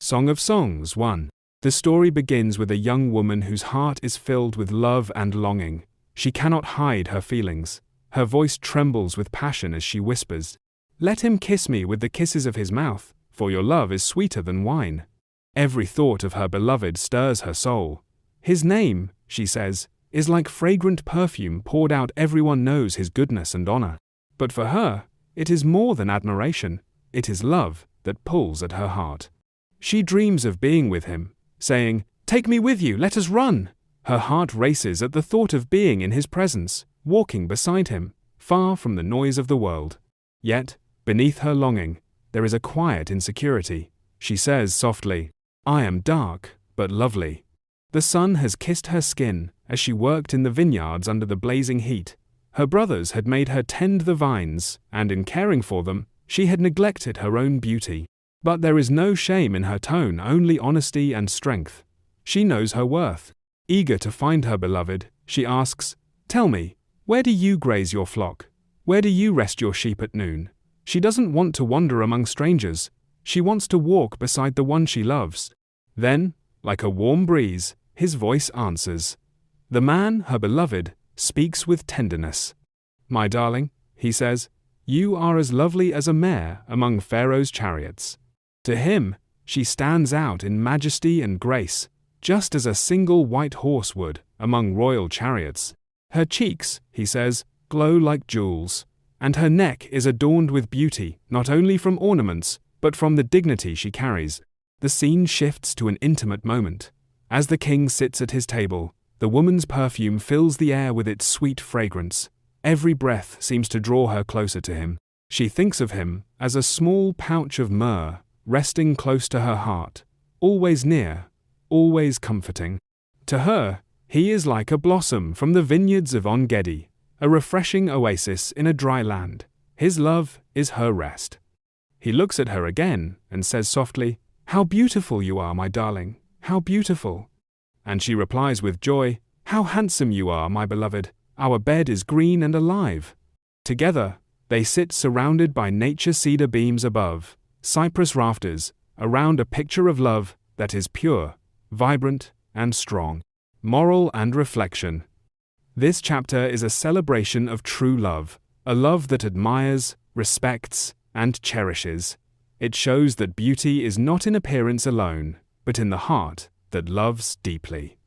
Song of Songs 1. The story begins with a young woman whose heart is filled with love and longing. She cannot hide her feelings. Her voice trembles with passion as she whispers, "Let him kiss me with the kisses of his mouth, for your love is sweeter than wine." Every thought of her beloved stirs her soul. "His name," she says, "is like fragrant perfume poured out. Everyone knows his goodness and honor." But for her, it is more than admiration. It is love that pulls at her heart. She dreams of being with him, saying, "Take me with you, let us run." Her heart races at the thought of being in his presence, walking beside him, far from the noise of the world. Yet, beneath her longing, there is a quiet insecurity. She says softly, "I am dark, but lovely." The sun has kissed her skin as she worked in the vineyards under the blazing heat. Her brothers had made her tend the vines, and in caring for them, she had neglected her own beauty. But there is no shame in her tone, only honesty and strength. She knows her worth. Eager to find her beloved, she asks, "Tell me, where do you graze your flock? Where do you rest your sheep at noon?" She doesn't want to wander among strangers. She wants to walk beside the one she loves. Then, like a warm breeze, his voice answers. The man, her beloved, speaks with tenderness. "My darling," he says, "you are as lovely as a mare among Pharaoh's chariots." To him, she stands out in majesty and grace, just as a single white horse would among royal chariots. Her cheeks, he says, glow like jewels, and her neck is adorned with beauty, not only from ornaments, but from the dignity she carries. The scene shifts to an intimate moment. As the king sits at his table, the woman's perfume fills the air with its sweet fragrance. Every breath seems to draw her closer to him. She thinks of him as a small pouch of myrrh, resting close to her heart, always near, always comforting. To her, he is like a blossom from the vineyards of En Gedi, a refreshing oasis in a dry land. His love is her rest. He looks at her again and says softly, "How beautiful you are, my darling, how beautiful." And she replies with joy, "How handsome you are, my beloved. Our bed is green and alive." Together, they sit surrounded by nature cedar beams above, cypress rafters, around a picture of love that is pure, vibrant, and strong. Moral and reflection. This chapter is a celebration of true love, a love that admires, respects, and cherishes. It shows that beauty is not in appearance alone, but in the heart that loves deeply.